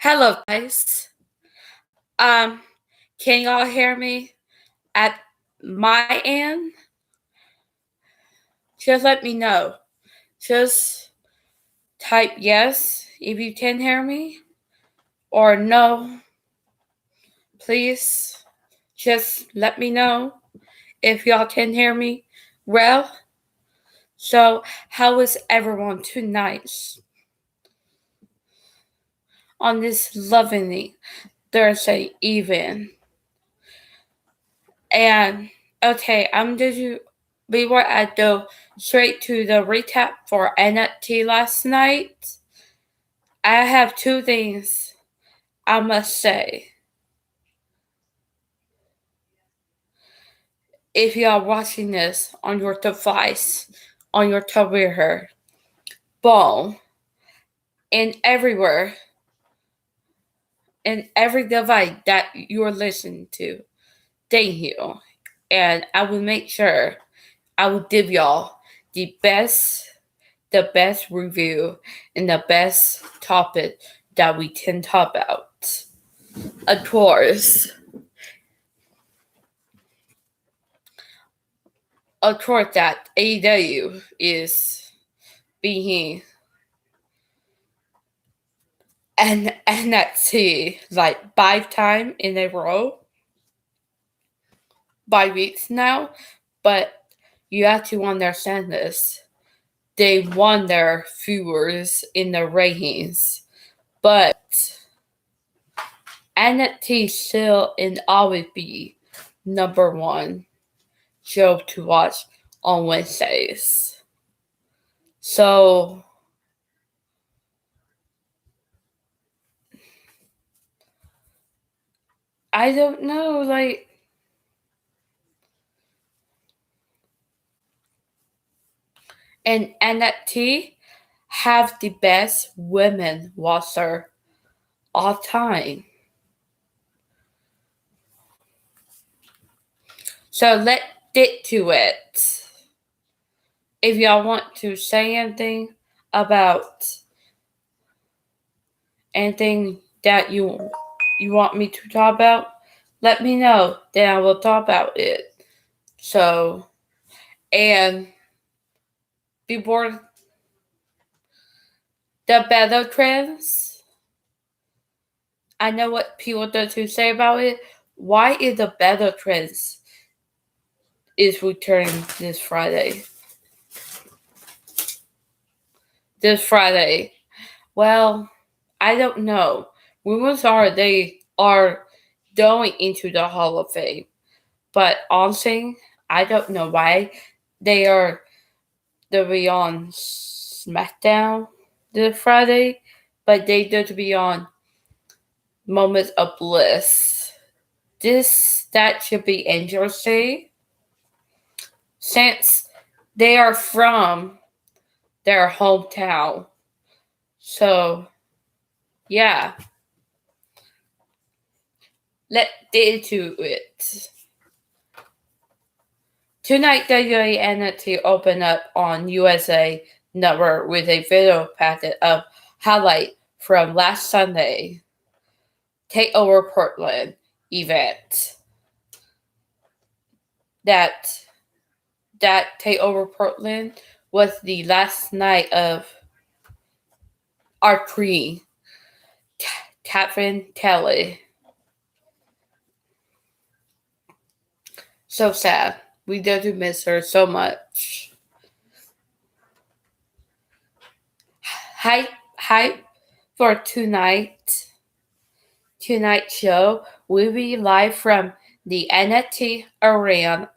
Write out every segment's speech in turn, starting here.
Hello, guys. Um, can y'all hear me at my end? Just let me know. Just type yes if you can hear me, or no. Please, just let me know if y'all can hear me well. So, how is everyone tonight on this lovely Thursday evening? And okay, I'm just before I go straight to the recap for NXT last night. I have two things I must say. If you are watching this on your device, on your computer, phone, and everywhere, and every device that you're listening to, thank you. And I will make sure I will give y'all the best review and the best topic that we can talk about. Of course, that AEW is being an NXT like 5 times in a row, 5 weeks now, but you have to understand this. They won their viewers in the ratings, but NXT still and always be number one show to watch on Wednesdays. So I don't know, like and NXT have the best women roster all time. So let's get to it. If y'all want to say anything about anything that you want me to talk about, let me know. Then I will talk about it. So, and before the battle trends, I know what people do to say about it. Why is the battle trends is returning this Friday? Well, I don't know. Rumors are they are going into the Hall of Fame. But honestly, I don't know why they'll be on SmackDown this Friday, but they do to be on Moments of Bliss. That should be interesting since they are from their hometown. So yeah. Let's get into it. Tonight, WWE NXT opened up on USA Network with a video packet of highlight from last Sunday Takeover Portland event. That Takeover Portland was the last night of our queen, Catherine Kelly. So sad. We do miss her so much. Hype for tonight's show will be live from the NXT arena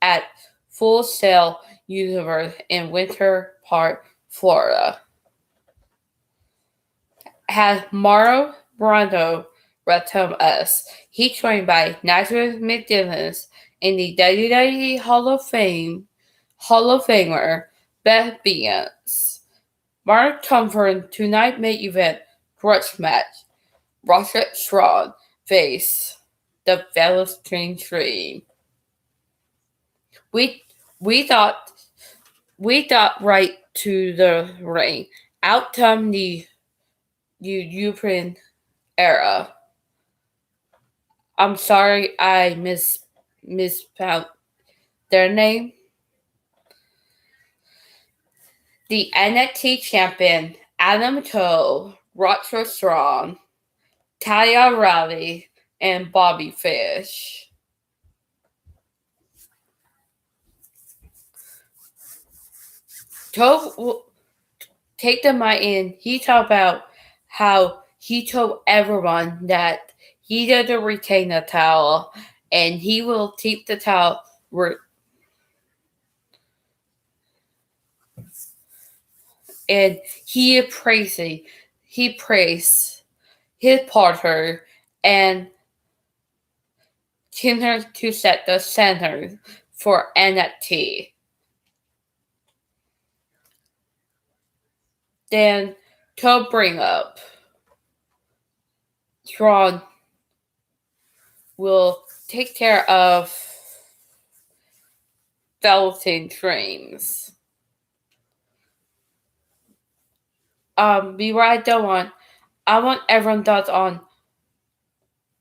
at Full Sail Universe in Winter Park, Florida. Has Mauro Brando returned us. He's joined by Nigel McGuinness and the WWE Hall of Famer Beth Phoenix. Mark Comfort tonight's main event grudge match. Roderick Strong face the Velveteen Dream. We thought right to the ring. Out come the European era. I'm sorry I mispronounced their name. The NXT champion Adam Cole, Roderick Strong, Taya Riley, and Bobby Fish. Cole will take the mic and he talked about how he told everyone that he doesn't retain the towel and he will keep the towel and he praised his partner and continues to set the center for NXT. Then to bring up Tron will take care of Velveteen Dreams. Before I go on, I want everyone thoughts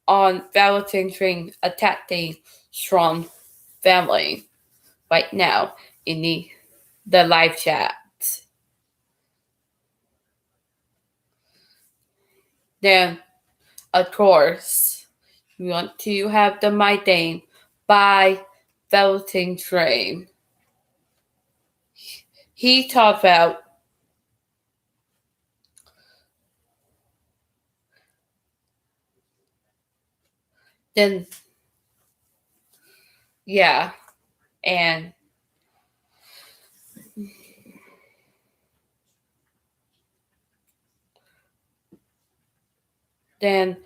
on Velveteen Dreams attacking Strong family right now in the live chat. Then, of course, we want to have the My Name by Velveteen Dream. He talked about then, yeah, and then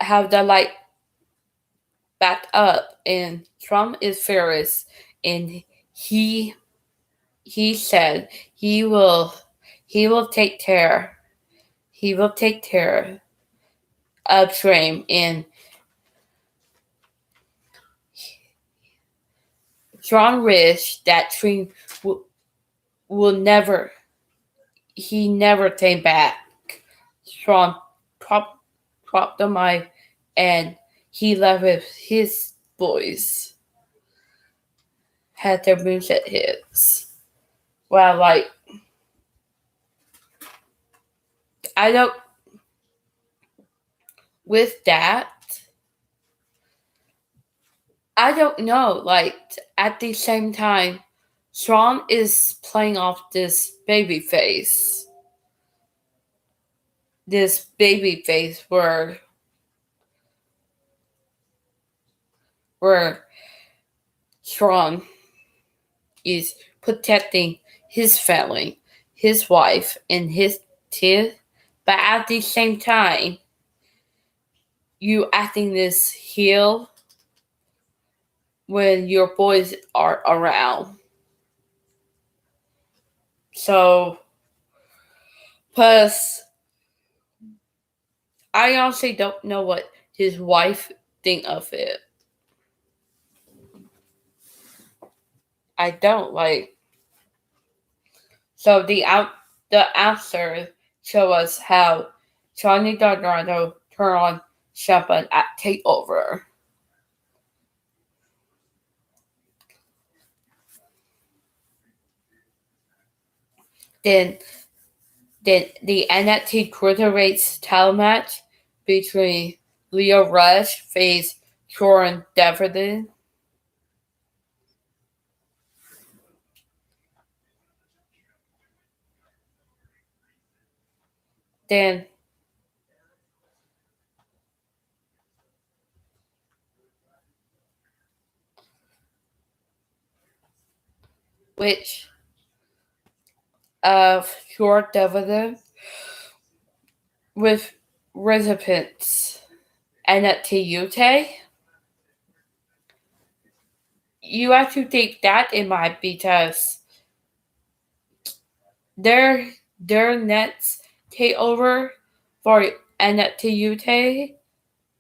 have the light back up, and Trump is furious, and he said he will take care of Dream, and John wish that Dream will never came back. Sean dropped the mic and he left with his boys. Had their moonset hits. Well, like, I don't, with that, I don't know. Like, at the same time, Sean is playing off this baby face. This baby face where Sean is protecting his family, his wife, and his kid, but at the same time, you acting this heel when your boys are around. So, plus, I honestly don't know what his wife think of it. I don't like. So the answer show us how Johnny Gargano turned on Shepherd at Takeover. Then the NXT Cruiserweight title match between Leo Rush faced Jordan Devlin. Then which of Jordan Devlin with recipients NXT UK. You have to take that in mind because their next takeover for NXT UK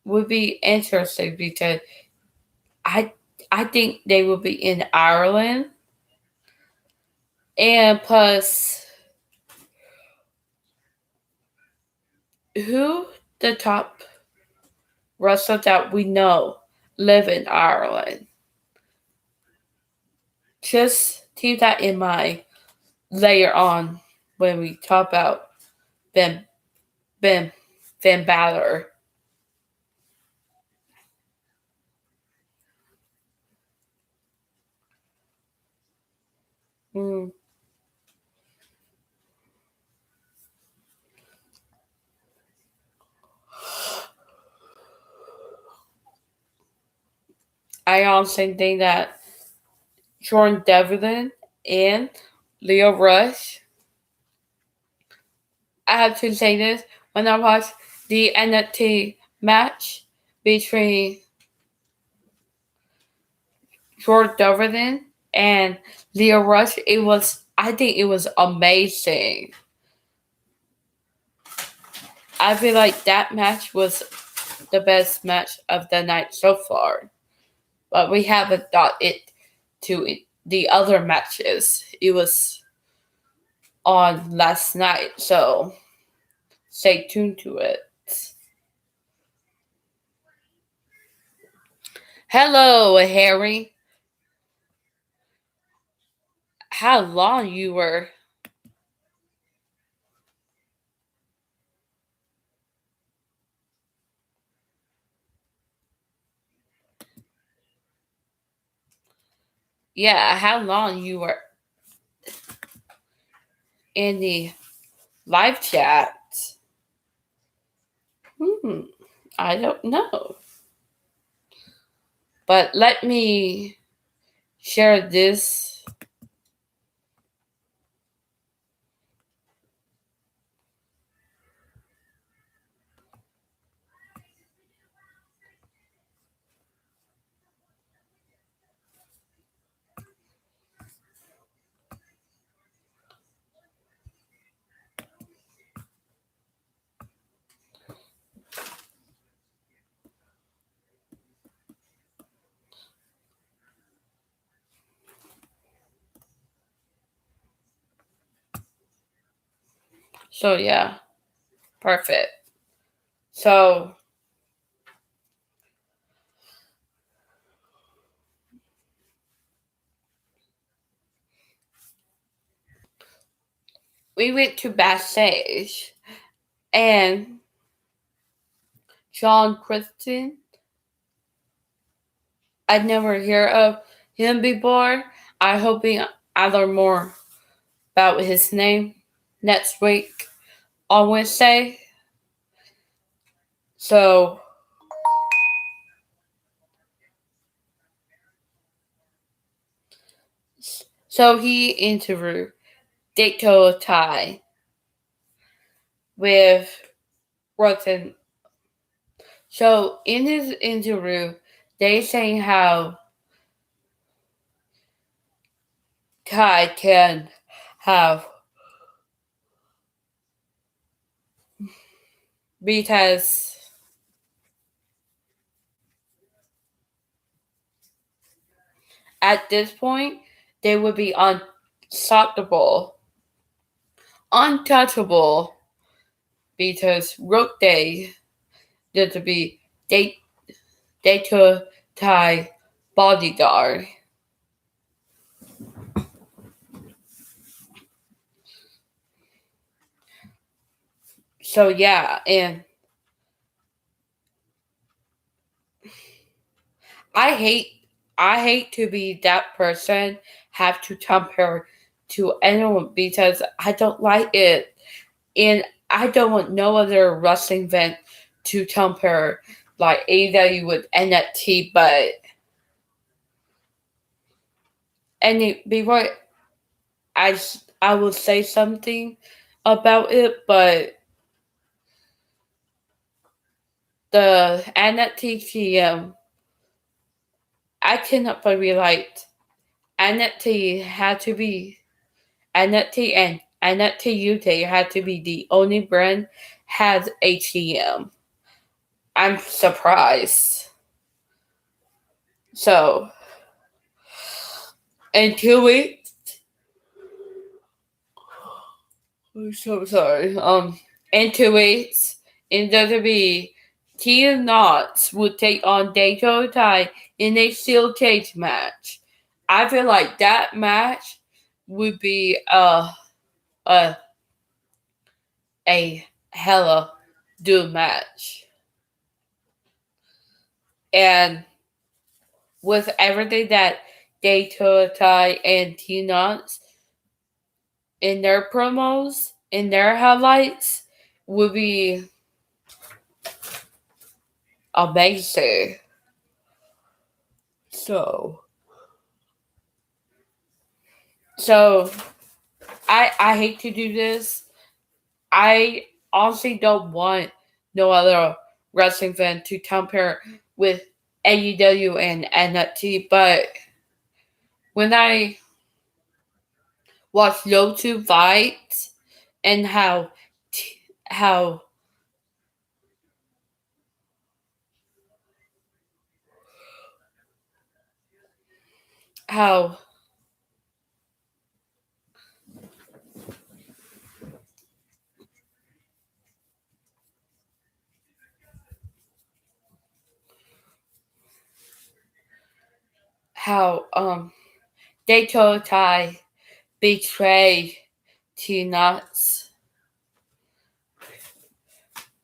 would be interesting because I think they will be in Ireland, and plus who the top wrestlers that we know live in Ireland. Just keep that in mind later on when we talk about Ben Ben Finn Balor. Mm. I honestly think that Jordan Devlin and Leo Rush. I have to say this when I watched the NXT match between Jordan Devlin and Leo Rush. I think it was amazing. I feel like that match was the best match of the night so far. But we haven't got it to the other matches. It was on last night, so stay tuned to it. Hello, Harry. How long you were? Yeah, how long you were in the live chat? Hmm, I don't know. But let me share this. So, yeah, perfect. So, we went to backstage, and John Christian, I'd never heard of him before. I hoping I learn more about his name next week on Wednesday. So he interviewed Dicto Tai with Rutten. So in his interview, they saying how Tai can have because at this point they would be unstoppable, untouchable because Rook Day did to be Data Tai bodyguard. So yeah, and I hate I hate to be that person have to compare to anyone because I don't like it, and I don't want no other wrestling event to compare like AEW with NXT. But before I will say something about it, but the NXT GM I cannot believe like NXT had to be NFT and NFT UK had to be the only brand has HCM. I'm surprised. So in 2 weeks, I'm so sorry. In 2 weeks, in WWE, Tia Knox would take on Dato Tai in a steel cage match. I feel like that match would be a a hella good match. And with everything that Dato Tai and Tia Knox in their promos, in their highlights, would be amazing. So, so I hate to do this. I honestly don't want no other wrestling fan to compare with AEW and NXT, but when I watch those two fights and how how how Dato Tai betrayed Tina's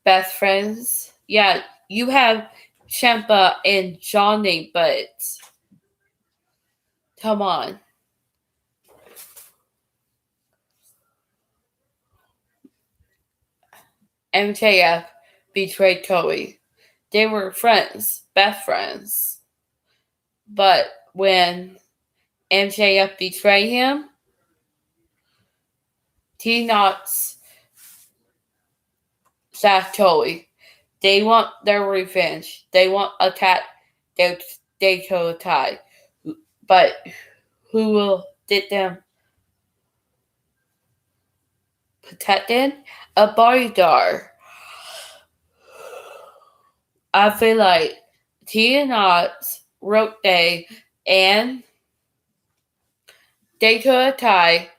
best friends. Yeah, you have Champa and Johnny, but come on. MJF betrayed Cody. They were friends, best friends. But when MJF betrayed him, T Knox sacked Cody. They want their revenge. They want attack Dato Tai. But who will get them protected? A bodyguard. I feel like T Knox, Roke Day, and Dato Tai,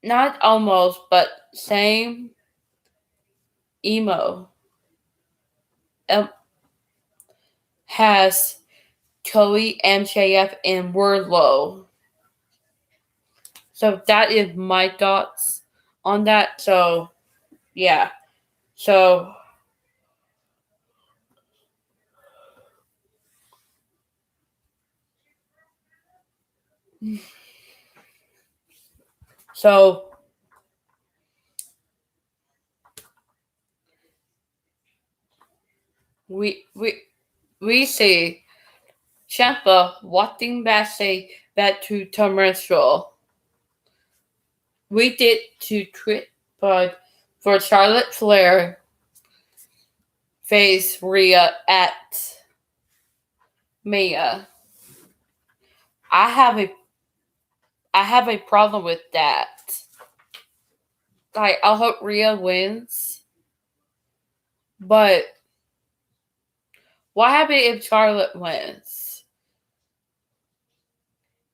not almost, but same emo, um, has Cody, MJF, and Wardlow. So that is my thoughts on that. So yeah. So so we see Ciampa walking back to commercial. We did to tweet, but for Charlotte Flair face Rhea at Mia. I have a I have a problem with that. Like I hope Rhea wins, but what happens if Charlotte wins?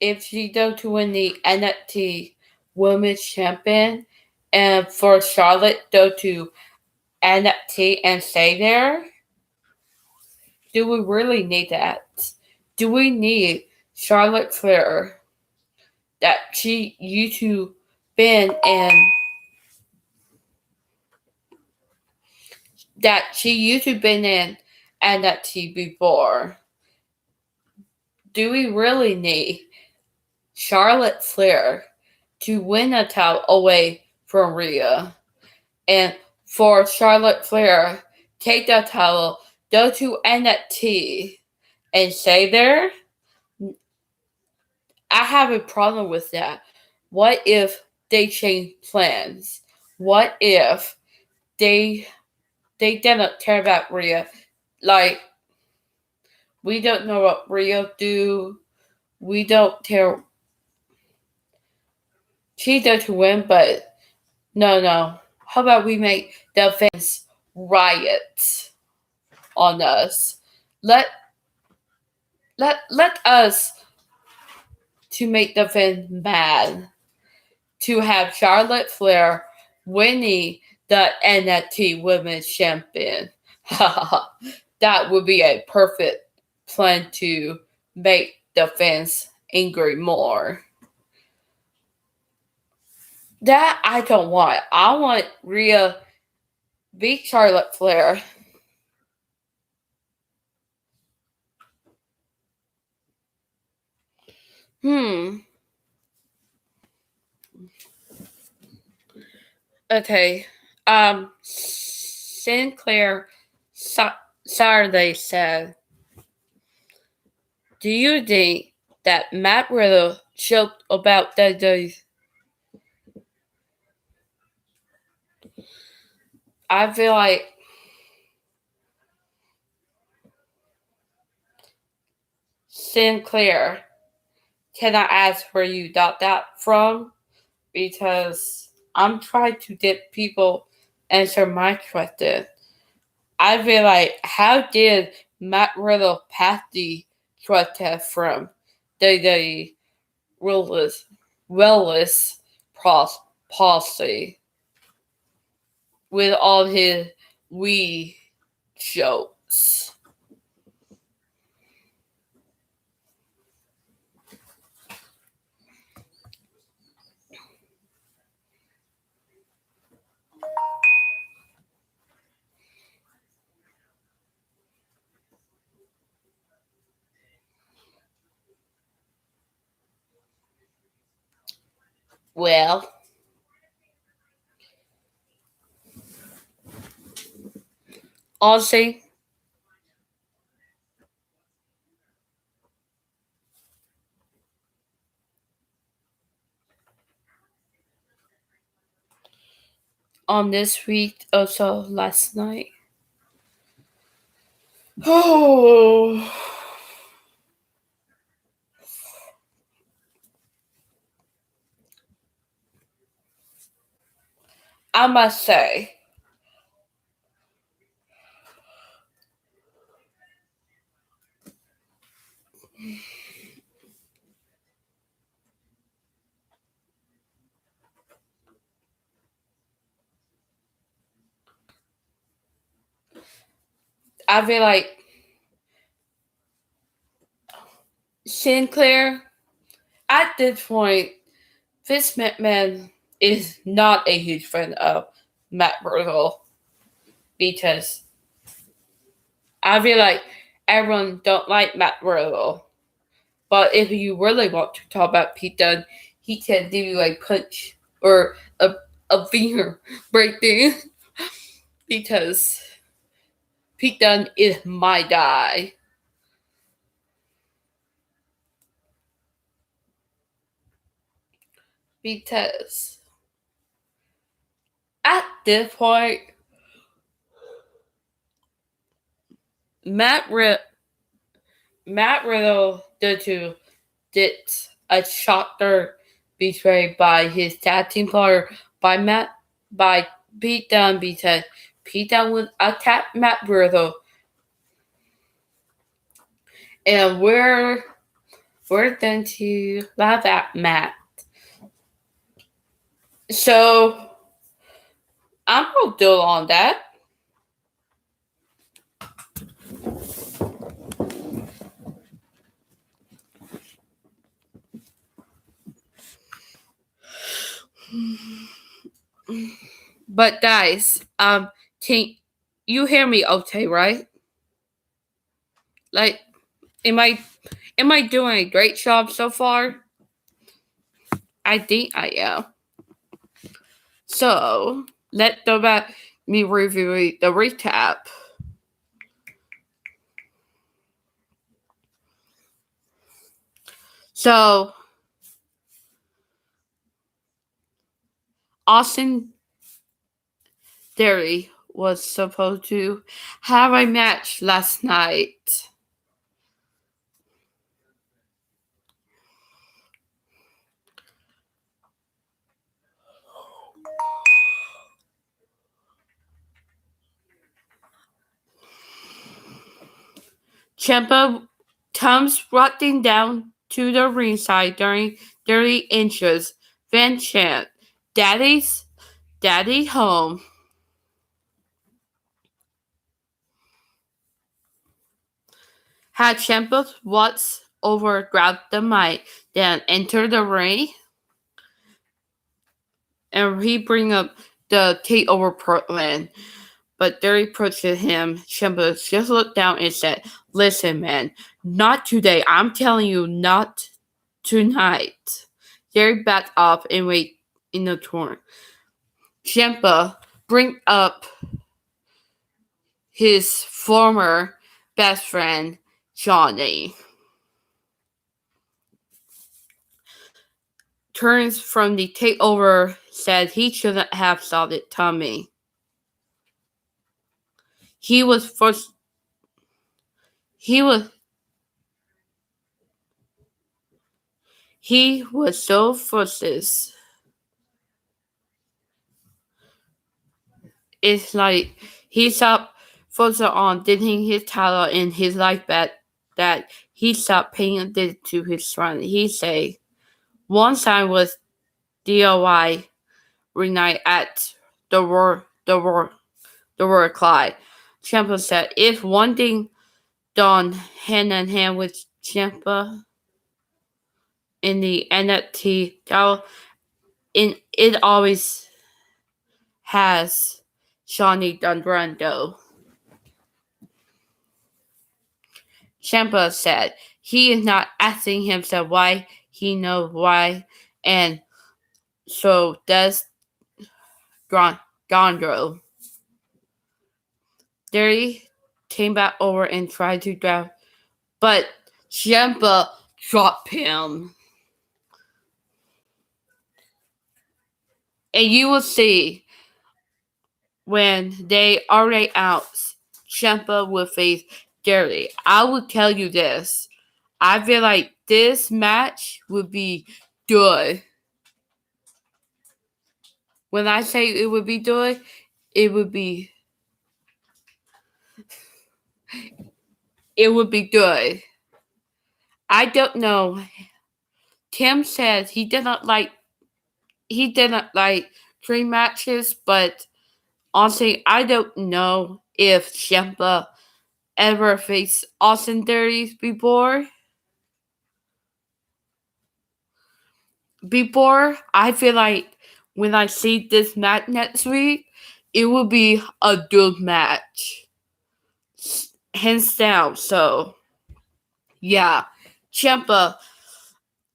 If she goes to win the NXT Women's Champion, and for Charlotte go to NXT and stay there, do we really need that? Do we need Charlotte Flair that she used to been in NXT before? Do we really need Charlotte Flair to win a title away from Rhea? And for Charlotte Flair, take that title, go to NXT, and stay there? I have a problem with that. What if they change plans? What if they didn't care about Rhea? Like, we don't know what Rhea do. We don't care. She does to win, but no. How about we make the fans riot on us? Let us to make the fans mad to have Charlotte Flair winning the NXT Women's Champion. That would be a perfect plan to make the fans angry more. That I don't want. I want Rhea beat Charlotte Flair. Hmm. Okay. Sinclair Saturday said, "Do you think that Matt Riddle joked about the?" I feel like Sinclair. Can I ask where you got that from? Because I'm trying to get people answer my question. I feel like, how did Matt Riddle pass the drug test from the wellness policy with all his wee jokes? Well, honestly, on this week, also last night. Oh, I must say, I feel like Sinclair, at this point, Vince McMahon is not a huge fan of Matt Riddle because I feel like everyone don't like Matt Riddle. But if you really want to talk about Pete Dunne, he can give you a punch or a finger breakthrough because Pete Dunne is my guy. Because at this point, Matt, Ri- Matt Riddle did a shocker betrayed by his tag team partner by Pete Dunne because Pete Dunne would attack Matt Riddle, and we're going to laugh at Matt. So I'm gonna do on that. But guys, can you hear me okay, right? Like, am I doing a great job so far? I think I am. So let's go back me reviewing the recap. So Austin Theory was supposed to have a match last night. Ciampa comes rocking down to the ringside during 30 inches. Van chant, Daddy home. Had Ciampa once over grabbed the mic, then entered the ring, and he bring up the takeover Portland. But Derry approached him. Ciampa just looked down and said, "Listen, man, not today. I'm telling you, not tonight." Derry backed off and wait in the corner. Ciampa bring up his former best friend, Johnny. Turns from the takeover said he shouldn't have solid Tommy. He was first. He was so frustrated. It's like he stopped focusing on getting his title in his life back, that he stopped paying attention to his friend. He say one sign was DIY reunite at the Royal Clyde. Ciampa said if one thing done hand in hand with Ciampa in the NXT title, it always has Johnny Dunbrando. Ciampa said he is not asking himself why, he knows why, and so does Gondro. Derry came back over and tried to grab, but Ciampa dropped him. And you will see when they already out, Ciampa will face Derry. I will tell you this. I feel like this match would be good. When I say it would be good, it would be good. I don't know. Tim says he didn't like dream matches, but honestly, I don't know if Ciampa ever faced Austin Theory before. I feel like when I see this match next week, it will be a good match. Hands down. So, yeah. Ciampa,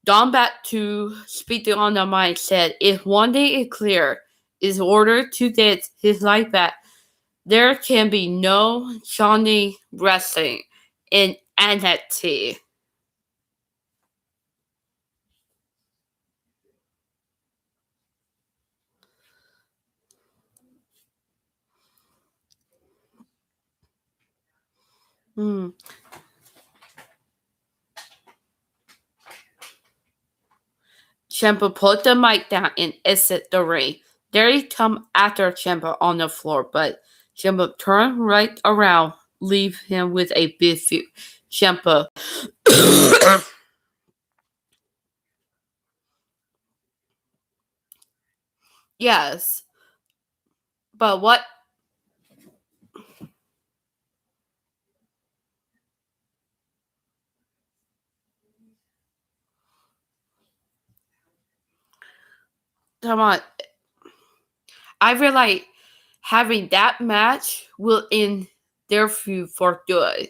gone back to speaking on the mic, said, if one thing is clear, is order to get his life back, there can be no Johnny wrestling in NXT. Ciampa put the mic down and exit the ring. Derry come after Ciampa on the floor, but Ciampa turned right around, leave him with a big feud. Ciampa yes. But what come on. I feel like having that match will end their feud for good.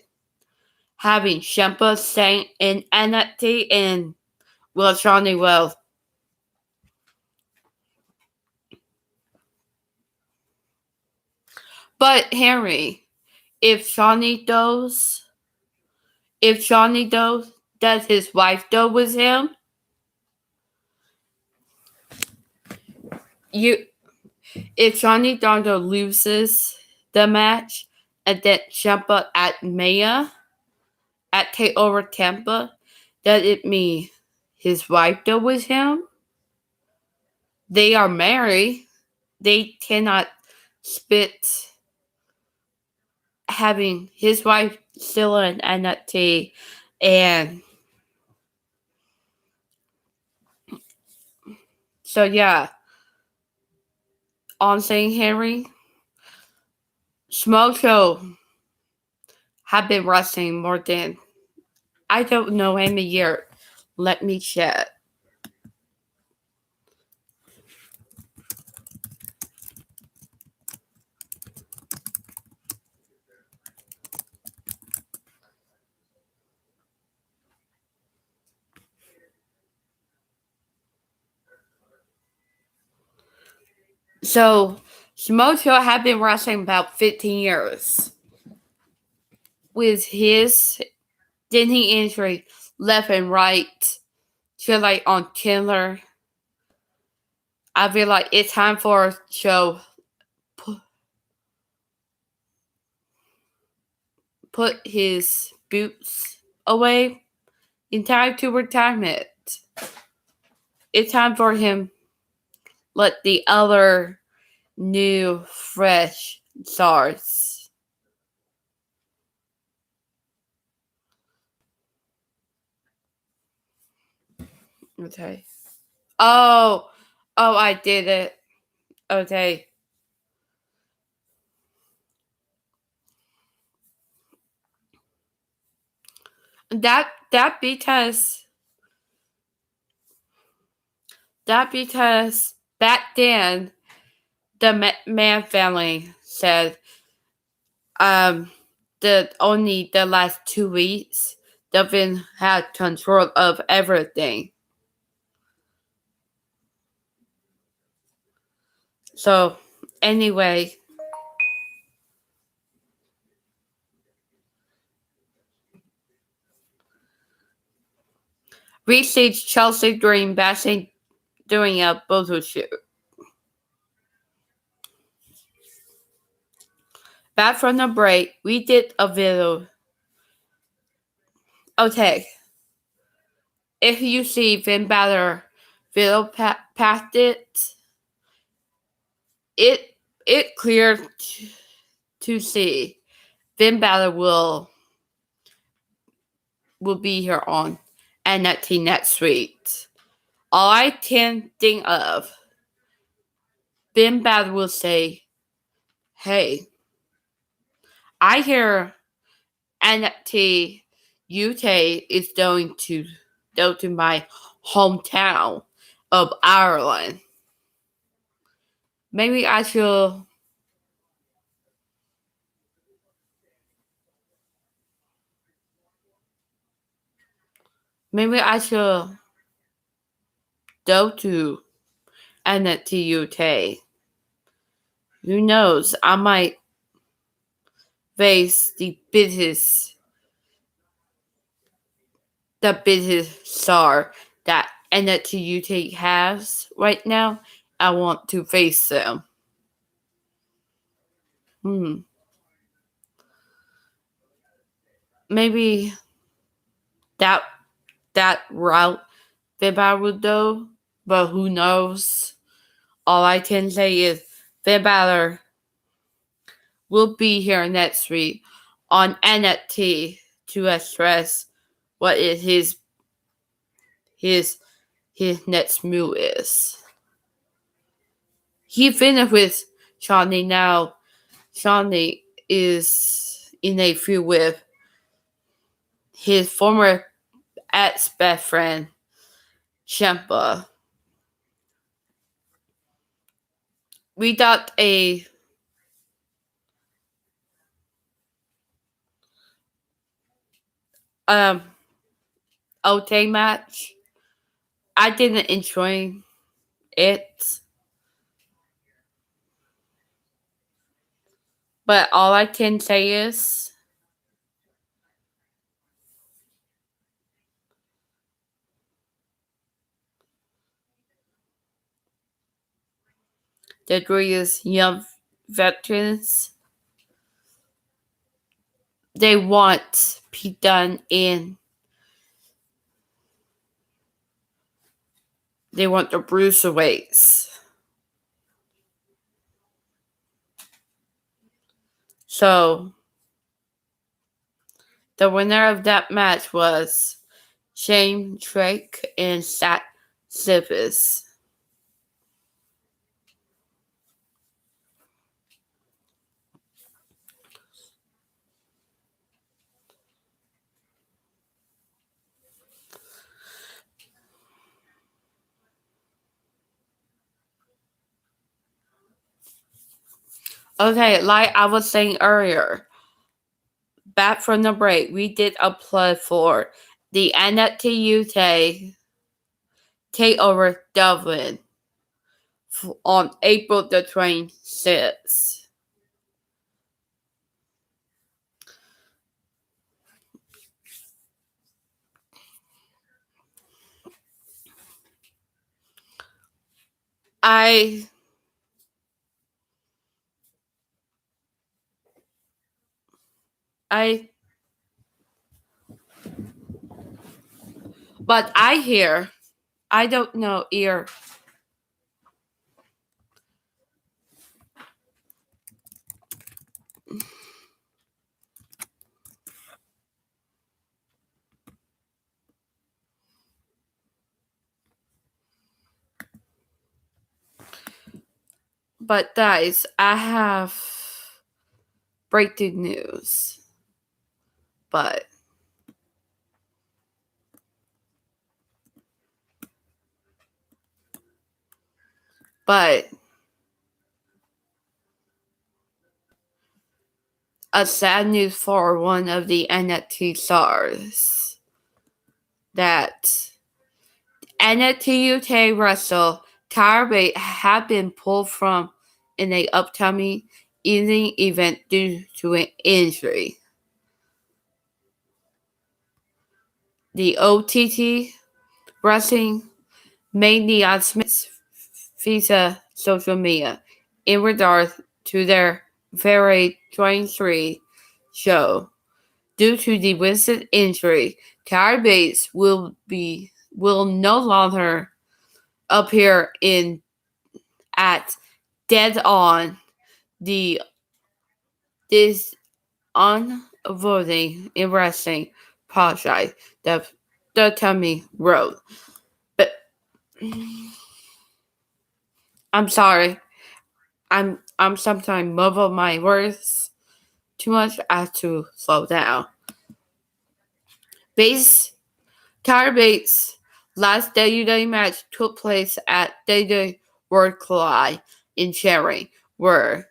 Having Ciampa staying in NXT and Johnny Wells. But Henry, if Johnny does does his wife go with him? If Johnny Dongo loses the match and then Ciampa at Maya at Takeover Tampa, does it mean his wife go with him? They are married. They cannot split having his wife still in NXT and so yeah. On saying Henry, Smoke Show have been wrestling more than I don't know any year. Let me check. So, Shimoto had been wrestling about 15 years. With his denting injury left and right, to like on Chandler, I feel like it's time for Joe put his boots away in time to retirement. It's time for him let the other new fresh stars. Okay. Oh, I did it. Okay. That because back then the Man family said the only the last 2 weeks they've been had control of everything. So anyway, we see Chelsea during bashing doing a photo shoot. Back from the break, we did a video. Okay, if you see Finn Balor video past it clear to see Finn Balor will be here on NXT next week. All I can think of, Finn Balor will say, "Hey, I hear NXT UK is going to go to my hometown of Ireland. Maybe I should." Maybe I should go to NXT UK. Who knows? I might face the biggest star that NXT UK has right now. I want to face them. Maybe that route Finn Balor would go, but who knows? All I can say is Finn Balor will be here next week on NXT to express what is his next move is. He finished with Shawnee now. Shawnee is in a feud with his former ex-best friend, Ciampa. We got a okay match. I didn't enjoy it, but all I can say is the greatest young veterans, they want Pete Dunne in. They want the Bruiserweights. So, the winner of that match was Shane Drake and Zach Sivis. Okay, like I was saying earlier, back from the break, we did a plug for the NXT UK Takeover Dublin on April the 26th. I I but I hear, I don't know ear, but guys, I have breaking news. But but a sad news for one of the NXT stars that NXT UK wrestler Tyra Bate had been pulled from in a upcoming evening event due to an injury. The OTT Wrestling made the announcement via social media in regard to their February 23 show. Due to the recent injury, Tyra Bates will no longer appear in at Dead On, the this unavoiding in wrestling project that the Tommy wrote. But I'm sorry. I'm sometimes mumble my words too much. I have to slow down. Bates Tyra Bates' last WWE match took place at WWE World Collide in Cherry, where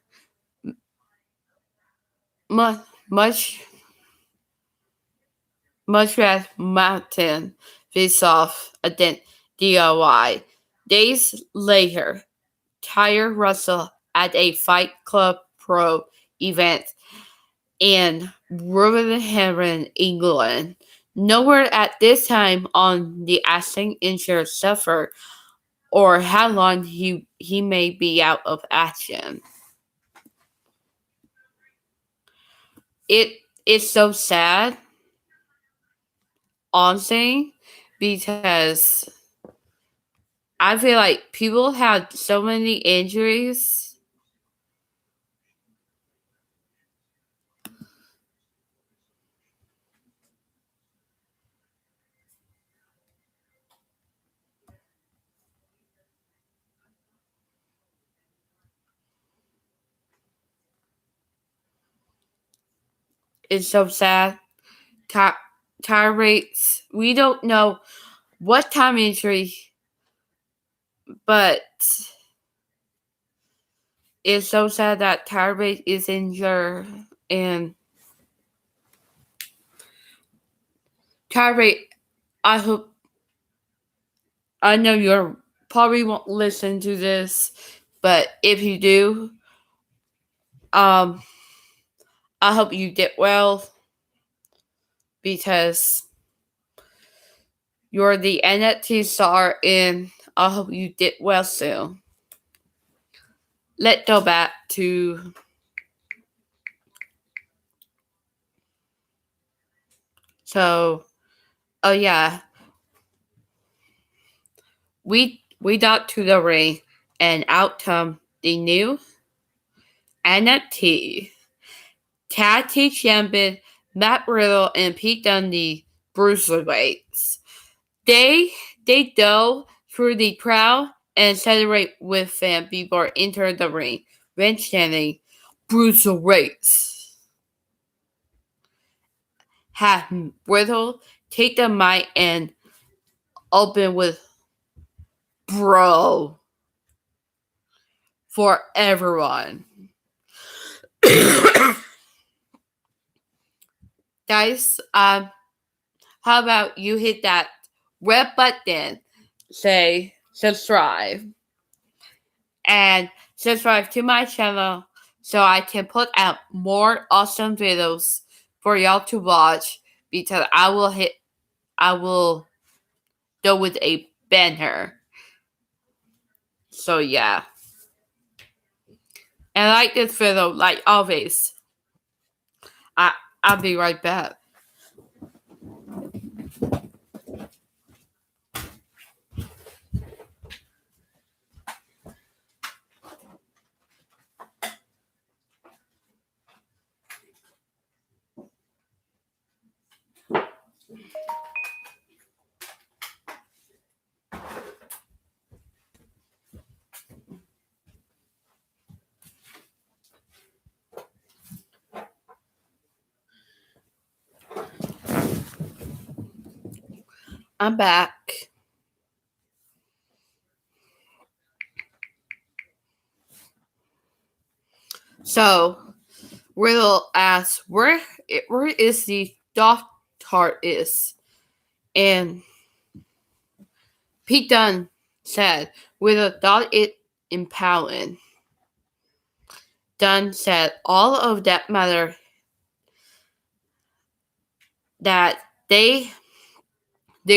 much as Mountain faced off against DIY. Days later, Tyra wrestled at a Fight Club Pro event in Wolverhampton, England. Nowhere at this time on the accident injured suffered or how long he may be out of action. It is so sad, honestly, because I feel like people have so many injuries. It's so sad. Tire rates. We don't know what time injury, but it's so sad that tire rate is injured and tire rate. I know you probably won't listen to this, but if you do, I hope you get well because you're the NXT star and I hope you get well soon. Let's go back to oh yeah. We got to the ring and out come the new NXT Tag Team Champion Matt Riddle and Pete Dunne Bruiserweights. They go through the crowd and celebrate with fans before entering the ring when chanting Bruiserweights. Have Riddle take the mic and open with bro for everyone. Guys, how about you hit that red button, say subscribe, and subscribe to my channel so I can put out more awesome videos for y'all to watch, because I will go with a banner. So yeah. And like this video, like always, I'll be right back. I'm back. So Riddle asks where is the doctor is, and Pete Dunne said Riddle thought it empowering. Dunne said all of that matter that they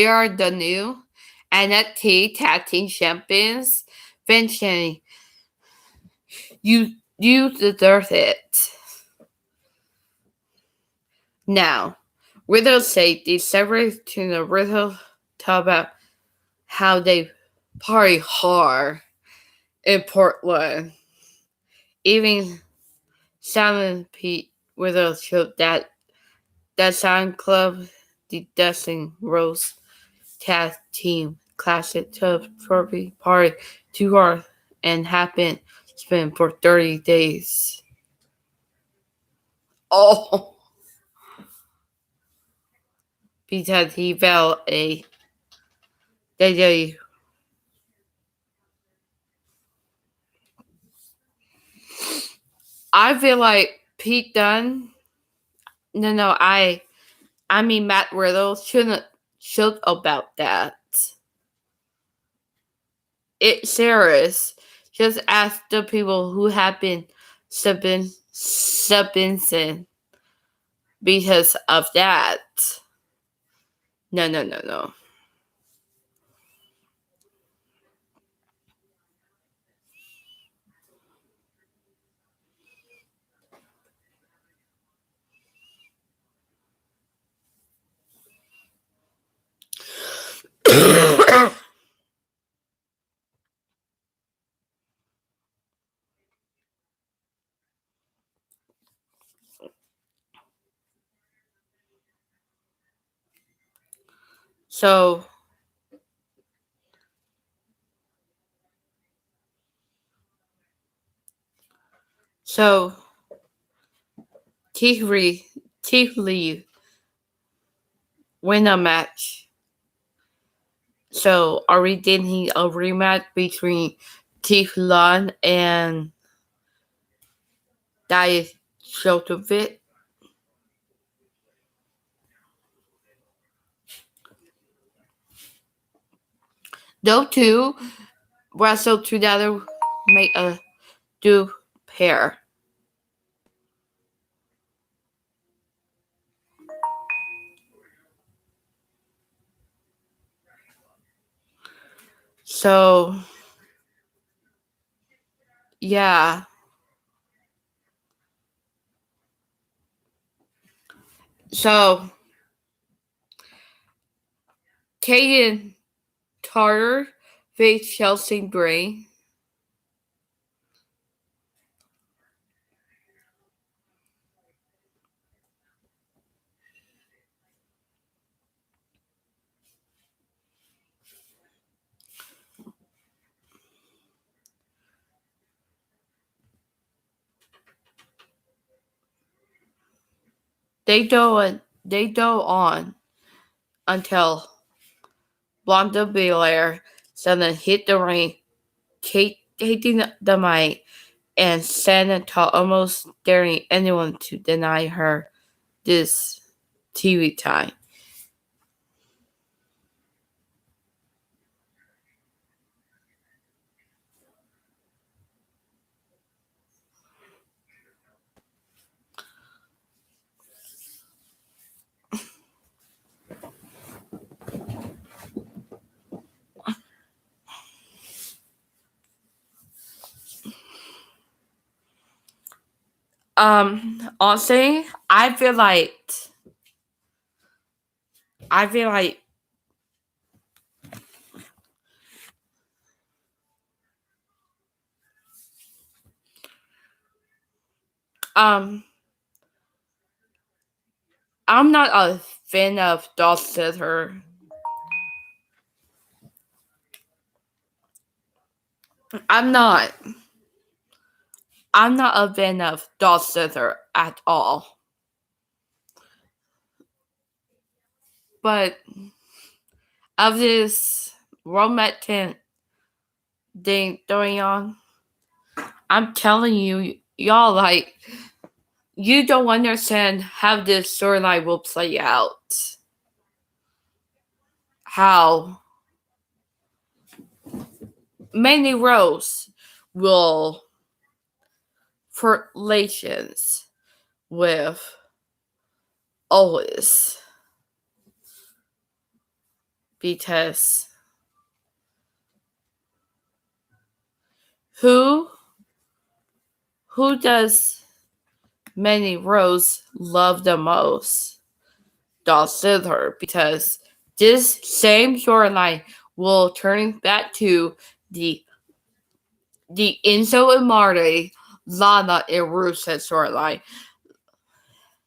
are the new NXT Tag Team Champions. Eventually, you deserve it. Now, Riddle said they separated to the Riddle talk about how they party hard in Portland. Even Simon Pete Riddle showed that Sound Club, the Dustin Rose Tag Team Classic Trophy Party too hard and happened spent for 30 days. Oh, because he felt a DJ. I feel like Pete Dunne. No, I mean Matt Riddle should about that. It's serious. Just ask the people who have been subbing because of that. No. So Keith Lee win a match. So are we getting a rematch between Keith Lee and Diet Sheltovit? Those two wrestle together, make a duo pair. So yeah. So Kaden Carter faced Chelsea Gray. They go on until Blonda Belair suddenly hit the ring, taking the mic, and Santa almost daring anyone to deny her this TV time. Honestly, I feel like um I'm not a fan of Dolph Ziggler. I'm not. I'm not a fan of Dolph Ziggler at all. But of this romantic thing going on, I'm telling you, y'all, like, you don't understand how this storyline will play out. How many rows will for relations with Otis, because who who does many rows love the most? Dolph Ziggler, because this same storyline will turn back to the Enzo and Marty, Lana and Rusev storyline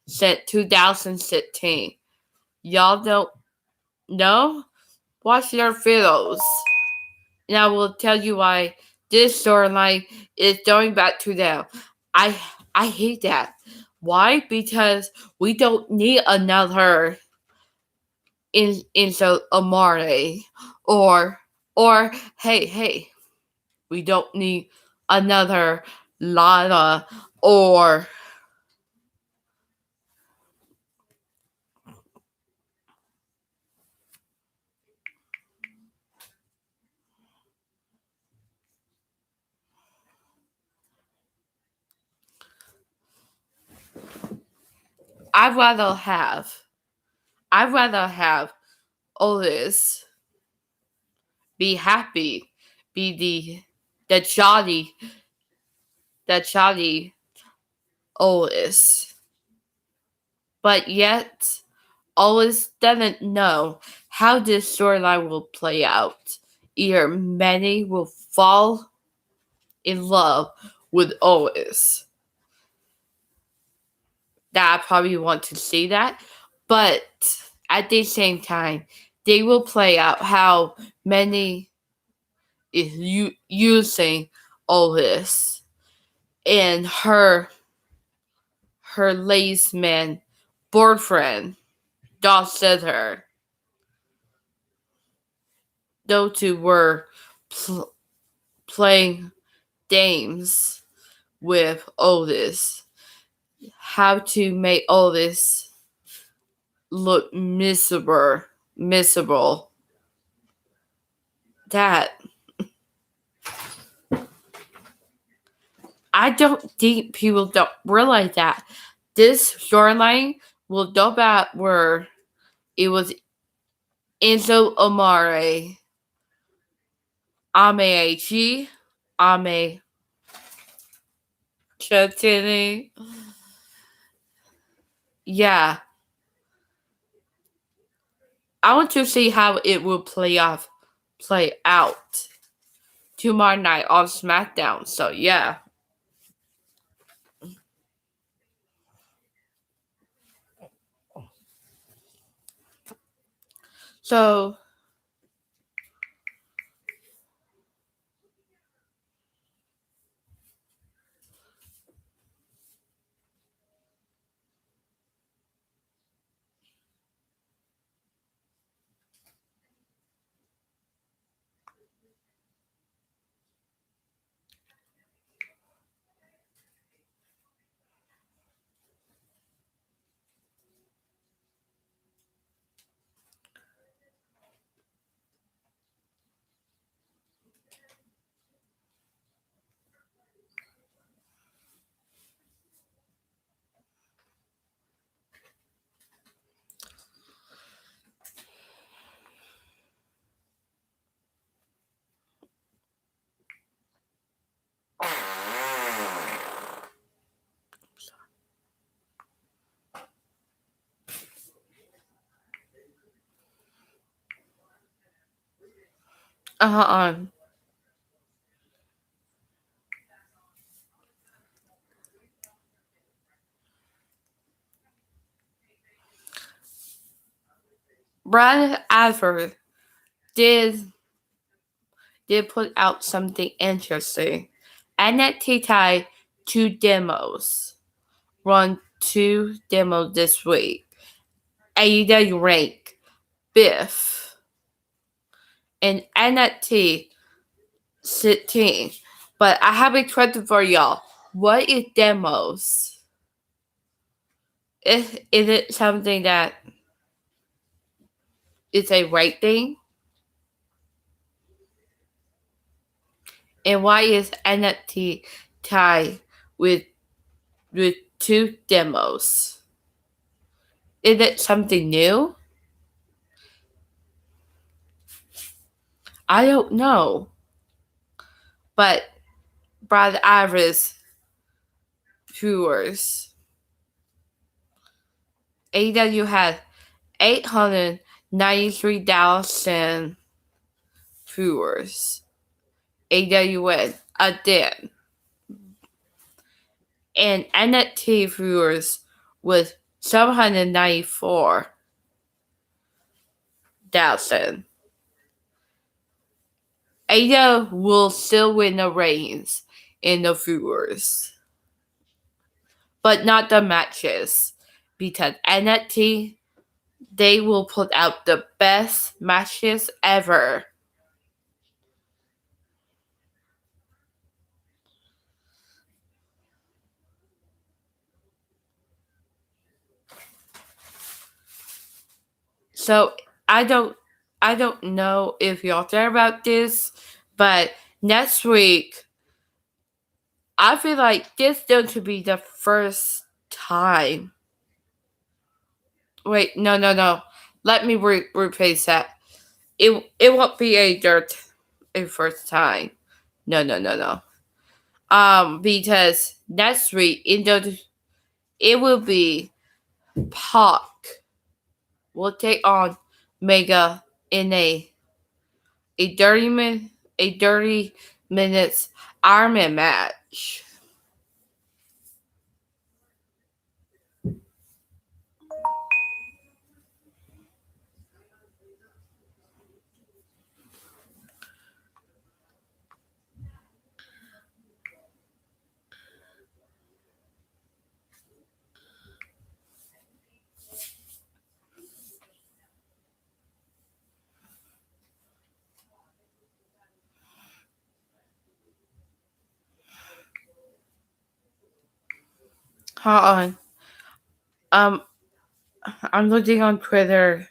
set 2016. Y'all don't know? Watch their videos. And I will tell you why this storyline is going back to them. I I hate that. Why? Because we don't need another Enzo Amare, or hey, we don't need another Lana, or I'd rather have I'd rather have Otis be happy, be the jolly Otis. But yet Otis doesn't know how this storyline will play out. Either many will fall in love with Otis. That I probably want to see that. But at the same time, they will play out how many is using Otis and her lace man boyfriend, Dolph Ziggler. Those two were playing games with Otis. How to make Otis look miserable. That I don't think people don't realize that this storyline will go back where it was Enzo Amare, Ame Ame Chatini. Yeah, I want to see how it will play out tomorrow night on SmackDown. So yeah. So Um, Brad Adford did did put out something interesting. NXT tied 2 demos. Run 2 demos this week. AEW rank Biff and NXT 16. But I have a question for y'all. What is demos? Is it something that is a right thing? And why is NFT tied with 2 demos? Is it something new? I don't know. But Brad Iris viewers, AEW had 893,000 viewers. AEW went again. And NFT viewers with 794,000. AEW will still win the ratings in the viewers, but not the matches, because NXT, they will put out the best matches ever. So I don't know if y'all care about this, but next week I feel like this is going to be the first time. Wait, no. Let me rephrase that. It won't be a first time. No. Because next week it will be Pac will take on Mega in a 30 minutes Iron Man match. Hold on. Um, I'm looking on Twitter.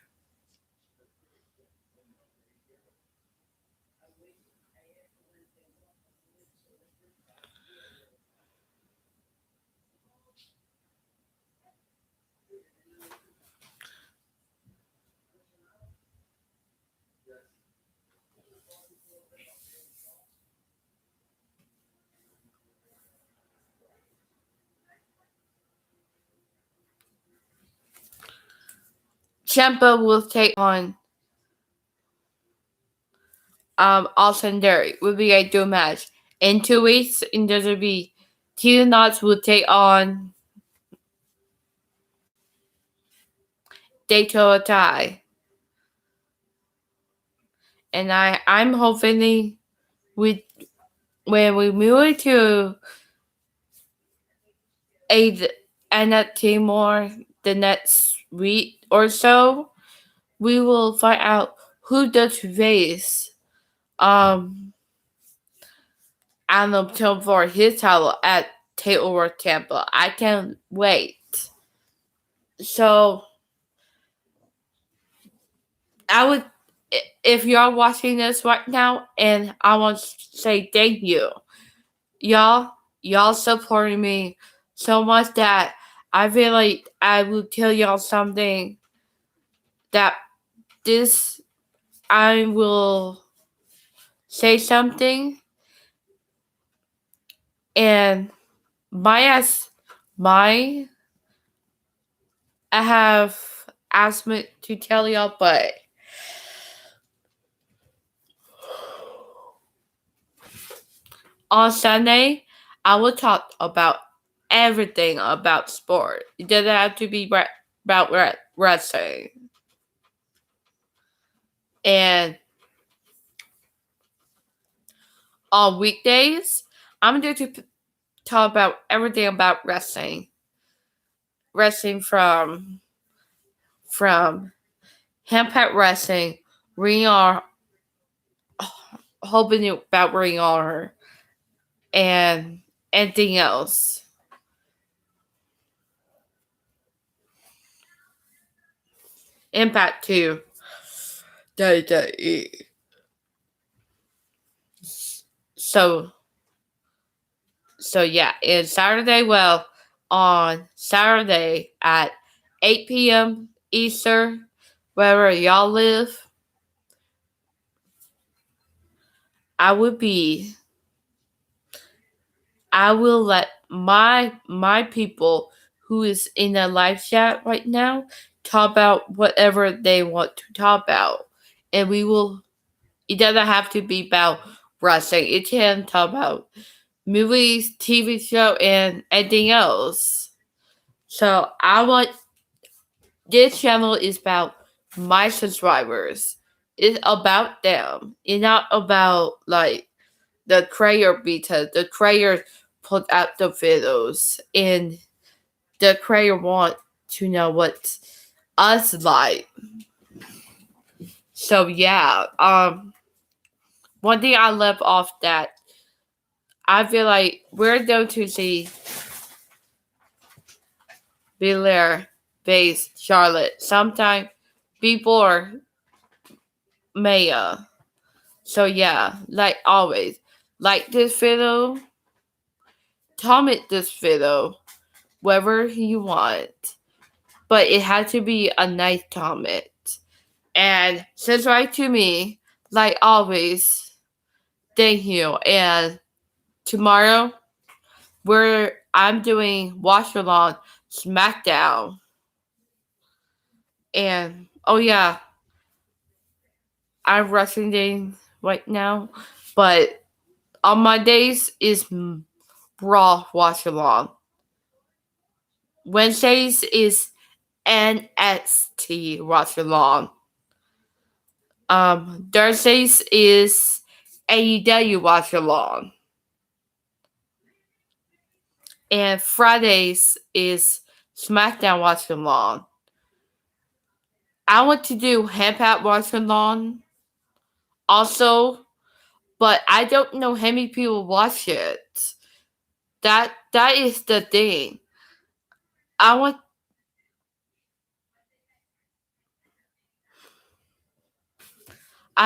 Ciampa will take on Austin Theory. Will be a dual match. In 2 weeks, in WWE, Teal Knots will take on Dato Tai. And I'm hoping when we move to a NXT more the next week or so, we will find out who does face Adam Till for his title at TakeOver Tampa. I can't wait. So I would, if y'all watching this right now, and I want to say thank you, y'all supporting me so much that I feel like I will tell y'all something that this I will say something, and my I have asked me to tell y'all, but On Sunday, I will talk about everything about sport. It doesn't have to be about wrestling. And on weekdays, I'm going to talk about everything about wrestling. Wrestling from Impact Wrestling, Ring Honor, hoping about Ring Honor, and anything else. Impact 2. WWE. So yeah, and Saturday, well, on Saturday at 8 p.m. Eastern, wherever y'all live, I will let my people who is in the live chat right now talk about whatever they want to talk about. And it doesn't have to be about wrestling. It can talk about movies, TV show, and anything else. So this channel is about my subscribers. It's about them. It's not about like the creator, because the creator put out the videos and the creator want to know what us like. So yeah, one thing I left off that I feel like we're going to see Belair face Charlotte sometime before Maya. So yeah, like always, like this video, comment this video, whatever you want. But it had to be a nice comment. And subscribe to me, like always. Thank you. And tomorrow, I'm doing Watch Along SmackDown. And oh yeah, I'm wrestling right now, but on Mondays is Raw Watch Along. Wednesdays is NXT Watch Along. Thursdays is AEW Watch Along. And Fridays is SmackDown Watch Along. I want to do Impact Watch Along also, but I don't know how many people watch it. That is the thing. I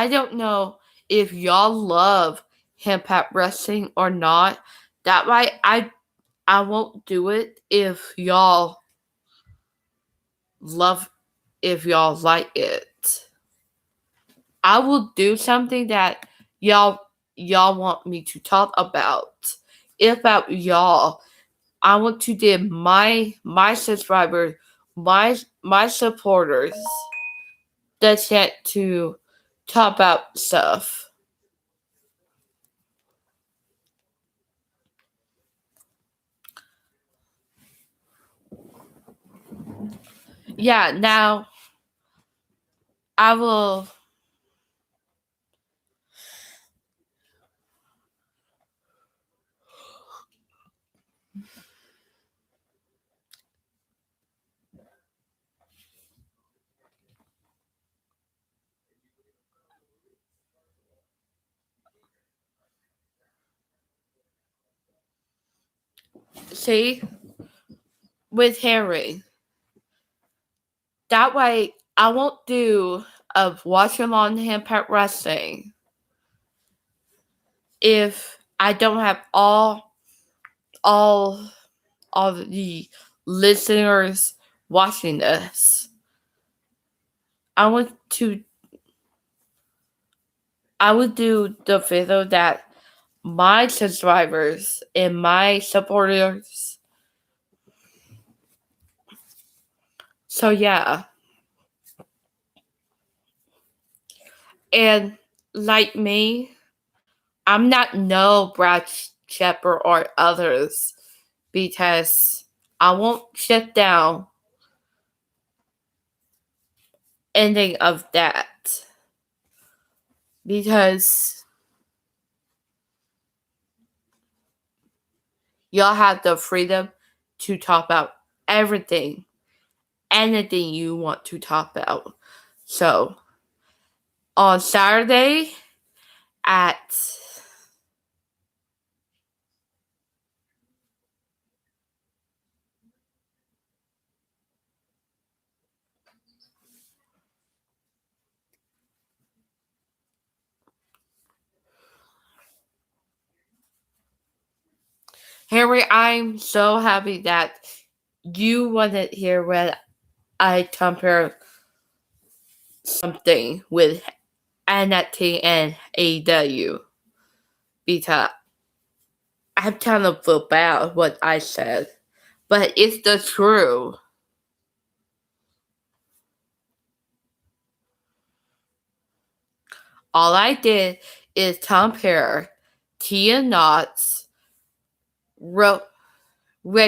don't know if y'all love Impact Wrestling or not. That why I won't do it if y'all like it. I will do something that y'all want me to talk about. Y'all, I want to give my subscribers, my supporters the chance to talk about stuff. Yeah, now I will see with Harry. That way I won't do a watch along Impact Wrestling if I don't have all the listeners watching this. I would do the video that my subscribers and my supporters. So yeah. And like me, I'm not no Shepherd or others, because I won't shut down any of that, because y'all have the freedom to talk about everything, anything you want to talk about. So on Saturday at Harry, I'm so happy that you wasn't here when I compare something with NXT and AEW, because I kind of feel bad what I said, but it's the truth. All I did is compare Tia Knott's Rotan.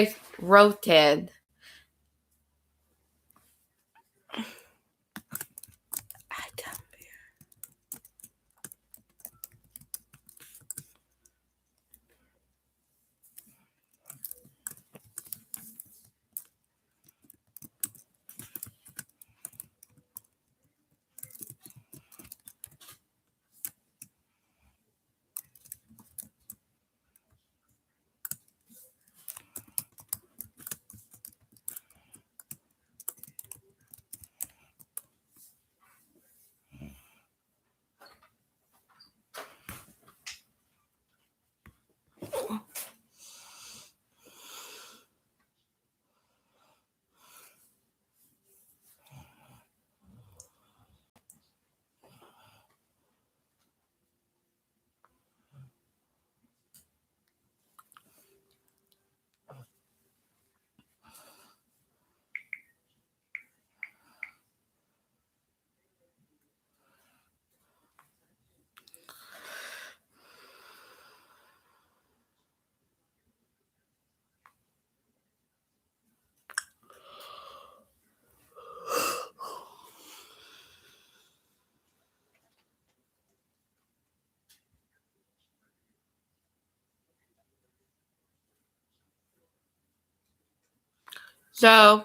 So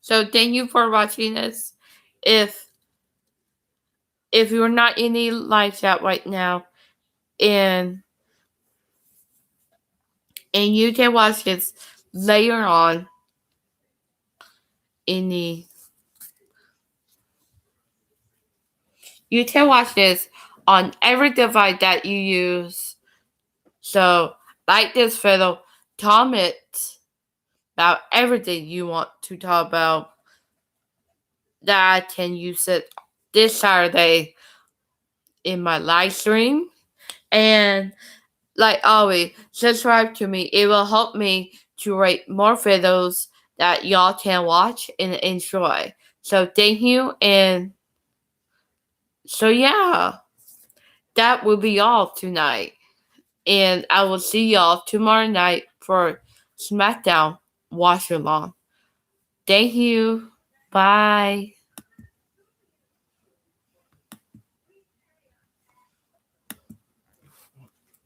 thank you for watching this. If you're not in the live chat right now, and you can watch this later on in the you can watch this on every device that you use. So like this video, comment about everything you want to talk about, that I can use it this Saturday in my live stream. And like always, subscribe to me. It will help me to write more videos that y'all can watch and enjoy. So thank you, and so yeah, that will be all tonight. And I will see y'all tomorrow night for SmackDown Watch Along. Thank you. Bye.